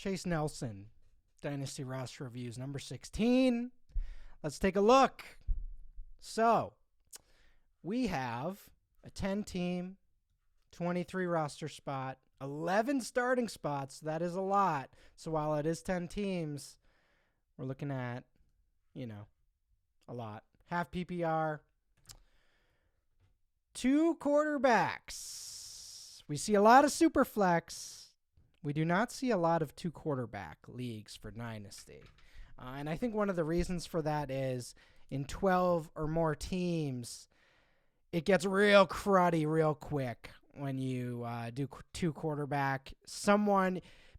Chase Nelson, Dynasty roster reviews number 16. Let's take a look. So, we have a 10-team, 23 roster spot, 11 starting spots. That is a lot. So, while it is 10 teams, we're looking at, a lot. Half PPR. 2 quarterbacks. We see a lot of super flex. We do not see a lot of 2 quarterback leagues for Dynasty. And I think one of the reasons for that is in 12 or more teams, it gets real cruddy real quick when you do 2 quarterback.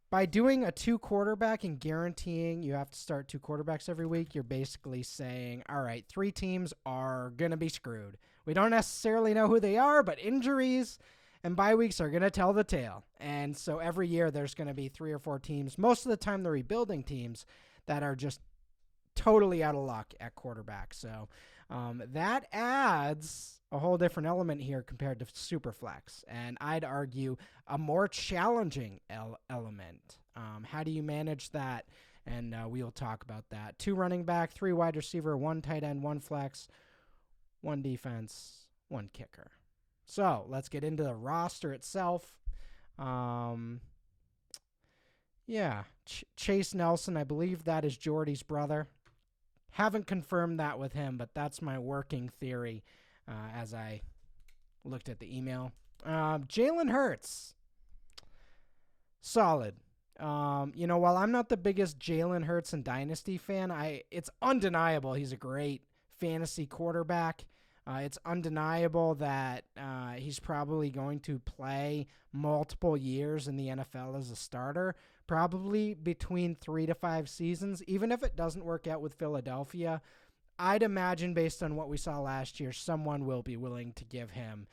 By doing a 2 quarterback and guaranteeing you have to start 2 quarterbacks every week, you're basically saying, all right, 3 teams are going to be screwed. We don't necessarily know who they are, but injuries and bye weeks are going to tell the tale. And so every year there's going to be 3 or 4 teams, most of the time they're rebuilding teams, that are just totally out of luck at quarterback. So that adds a whole different element here compared to Superflex. And I'd argue a more challenging element. How do you manage that? And we'll talk about that. 2 running back, 3 wide receiver, 1 tight end, 1 flex, 1 defense, 1 kicker. So let's get into the roster itself. Chase Nelson, I believe that is Jordy's brother. Haven't confirmed that with him, but that's my working theory as I looked at the email. Jalen Hurts, solid. While I'm not the biggest Jalen Hurts and Dynasty fan, it's undeniable he's a great fantasy quarterback. It's undeniable that he's probably going to play multiple years in the NFL as a starter, probably between 3 to 5 seasons. Even if it doesn't work out with Philadelphia, I'd imagine based on what we saw last year, someone will be willing to give him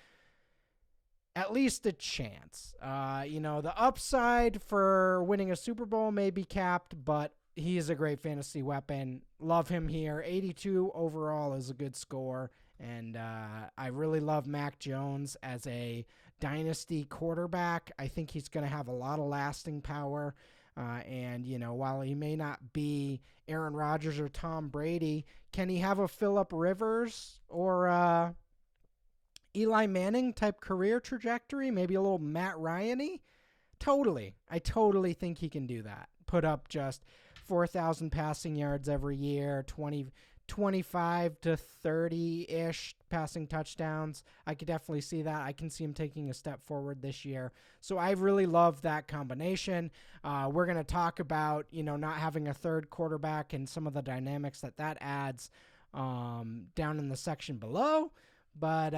at least a chance. The upside for winning a Super Bowl may be capped, but he is a great fantasy weapon. Love him here. 82 overall is a good score. And I really love Mac Jones as a Dynasty quarterback. I think he's going to have a lot of lasting power. While he may not be Aaron Rodgers or Tom Brady, can he have a Phillip Rivers or Eli Manning type career trajectory? Maybe a little Matt Ryan-y? Totally. I totally think he can do that. Put up just 4,000 passing yards every year, 25 to 30-ish passing touchdowns. I could definitely see that. I can see him taking a step forward this year. So I really love that combination. We're going to talk about, not having a third quarterback and some of the dynamics that adds down in the section below. But,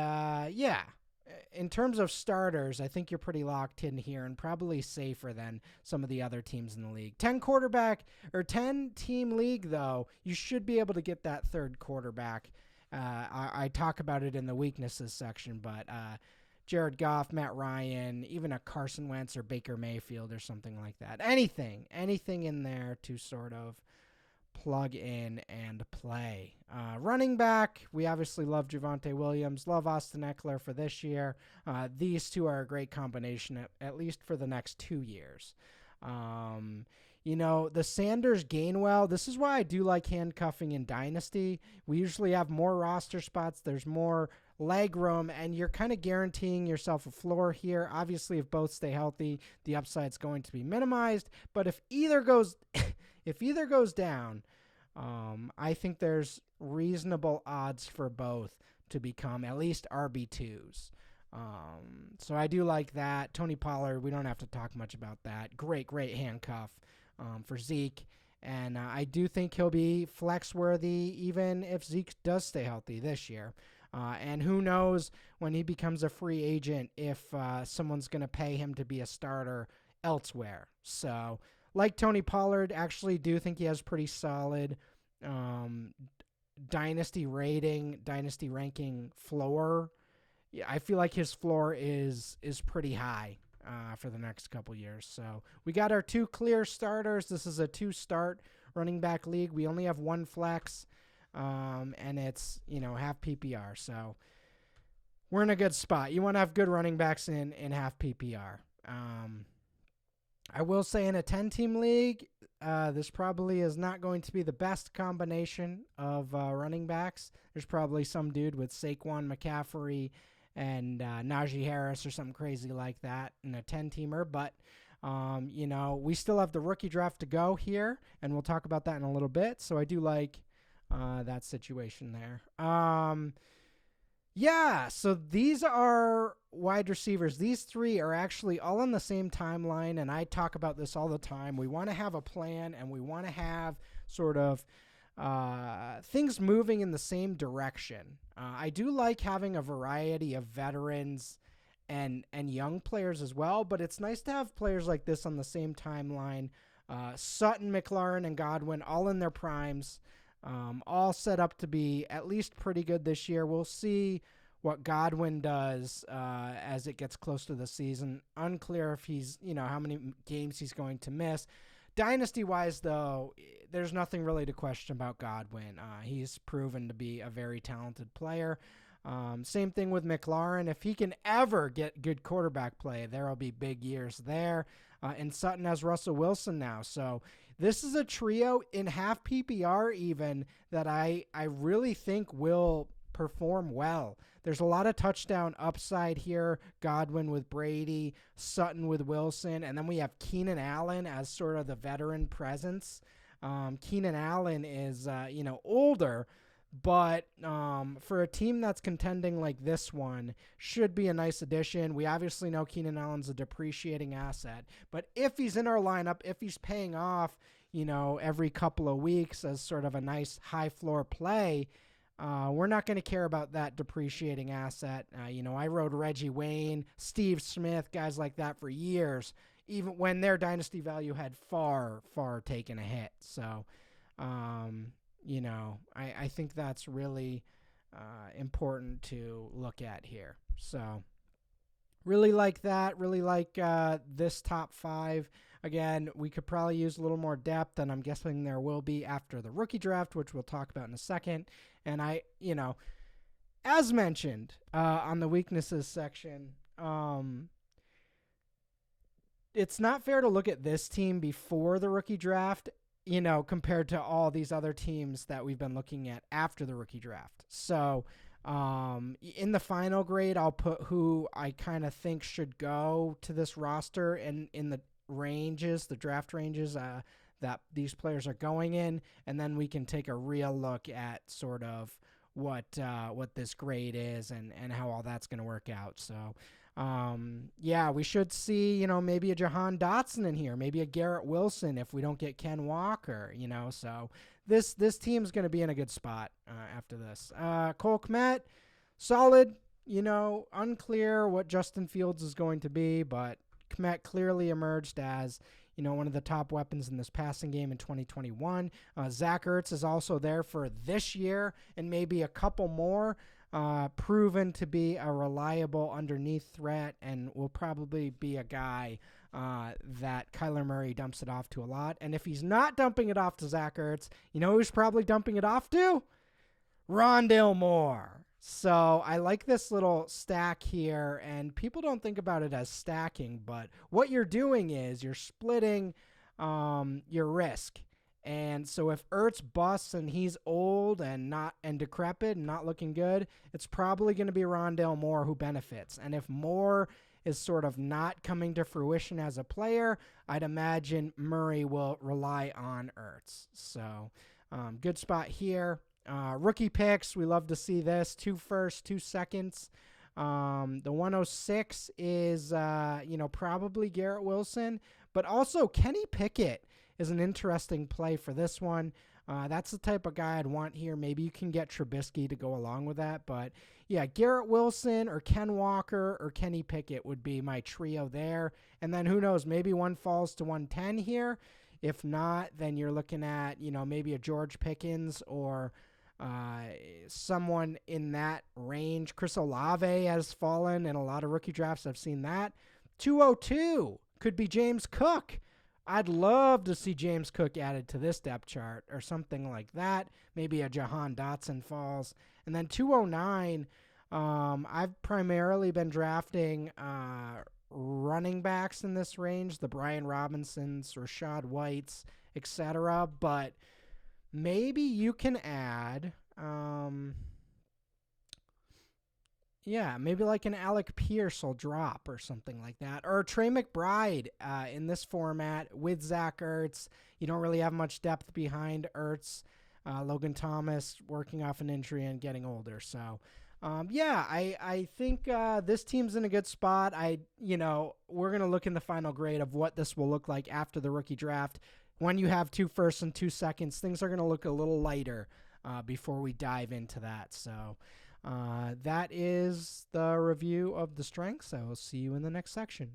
in terms of starters, I think you're pretty locked in here and probably safer than some of the other teams in the league. 10-team league, though, you should be able to get that third quarterback. I talk about it in the weaknesses section, but Jared Goff, Matt Ryan, even a Carson Wentz or Baker Mayfield or something like that. Anything in there to sort of plug in and play. Running back, we obviously love Javonte Williams, love Austin Eckler for this year. These two are a great combination, at least for the next 2 years. The Sanders Gainwell, this is why I do like handcuffing in Dynasty. We usually have more roster spots. There's more leg room, and you're kind of guaranteeing yourself a floor here. Obviously, if both stay healthy, the upside's going to be minimized. But if either goes down, I think there's reasonable odds for both to become at least RB2s. So I do like that. Tony Pollard, we don't have to talk much about that. Great handcuff for Zeke. And I do think he'll be flex worthy even if Zeke does stay healthy this year. And who knows when he becomes a free agent if someone's going to pay him to be a starter elsewhere. So like Tony Pollard, actually do think he has pretty solid dynasty ranking floor. Yeah, I feel like his floor is pretty high for the next couple years. So we got our 2 clear starters. This is a 2-start running back league. We only have 1 flex, and it's half PPR. So we're in a good spot. You want to have good running backs in half PPR. I will say in a 10-team league, this probably is not going to be the best combination of running backs. There's probably some dude with Saquon McCaffrey and Najee Harris or something crazy like that in a 10-teamer. But, we still have the rookie draft to go here, and we'll talk about that in a little bit. So I do like that situation there. Yeah, so these are wide receivers. These three are actually all on the same timeline, and I talk about this all the time. We want to have a plan, and we want to have sort of things moving in the same direction. I do like having a variety of veterans and young players as well, but it's nice to have players like this on the same timeline. Sutton, McLaurin, and Godwin all in their primes. All set up to be at least pretty good this year. We'll see what Godwin does as it gets close to the season. Unclear if he's, how many games he's going to miss. Dynasty-wise, though, there's nothing really to question about Godwin. He's proven to be a very talented player. Same thing with McLaurin. If he can ever get good quarterback play, there will be big years there. And Sutton has Russell Wilson now. So this is a trio in half PPR even that I really think will perform well. There's a lot of touchdown upside here. Godwin with Brady, Sutton with Wilson, and then we have Keenan Allen as sort of the veteran presence. Keenan Allen is, older, but for a team that's contending like this one, should be a nice addition. We obviously know Keenan Allen's a depreciating asset, but if he's in our lineup, if he's paying off, every couple of weeks as sort of a nice high floor play, we're not going to care about that depreciating asset. I rode Reggie Wayne, Steve Smith, guys like that for years, even when their dynasty value had far, far taken a hit. So, I think that's really important to look at here. So really like that. Really like this top five. Again, we could probably use a little more depth, and I'm guessing there will be after the rookie draft, which we'll talk about in a second. And as mentioned on the weaknesses section, it's not fair to look at this team before the rookie draft, compared to all these other teams that we've been looking at after the rookie draft. So in the final grade, I'll put who I kind of think should go to this roster and in the ranges, the draft ranges that these players are going in, and then we can take a real look at sort of what this grade is and how all that's going to work out. So we should see, maybe a Jahan Dotson in here, maybe a Garrett Wilson if we don't get Ken Walker, so this team's going to be in a good spot after this. Cole Kmet, solid, unclear what Justin Fields is going to be, but Kmet clearly emerged as, one of the top weapons in this passing game in 2021. Zach Ertz is also there for this year and maybe a couple more, proven to be a reliable underneath threat and will probably be a guy that Kyler Murray dumps it off to a lot. And if he's not dumping it off to Zach Ertz, who's probably dumping it off to? Rondale Moore. So I like this little stack here, and people don't think about it as stacking, but what you're doing is you're splitting your risk. And so if Ertz busts and he's old and decrepit and not looking good, it's probably going to be Rondale Moore who benefits. And if Moore is sort of not coming to fruition as a player, I'd imagine Murray will rely on Ertz. So good spot here. Rookie picks, we love to see this. 2 firsts, 2 seconds. The 106 is, probably Garrett Wilson, but also Kenny Pickett is an interesting play for this one. That's the type of guy I'd want here. Maybe you can get Trubisky to go along with that, but yeah, Garrett Wilson or Ken Walker or Kenny Pickett would be my trio there. And then who knows, maybe one falls to 110 here. If not, then you're looking at, maybe a George Pickens or someone in that range. Chris Olave has fallen in a lot of rookie drafts. I've seen that. 202 could be James Cook. I'd love to see James Cook added to this depth chart or something like that. Maybe a Jahan Dotson falls. And then 209, I've primarily been drafting running backs in this range, the Brian Robinsons, Rashad Whites, etc. But maybe you can add, maybe like an Alec Pierce will drop or something like that. Or Trey McBride in this format with Zach Ertz. You don't really have much depth behind Ertz. Logan Thomas working off an injury and getting older. So, I think this team's in a good spot. We're going to look in the final grade of what this will look like after the rookie draft. When you have 2 firsts and 2 seconds, things are going to look a little lighter before we dive into that. So that is the review of the strengths. I will see you in the next section.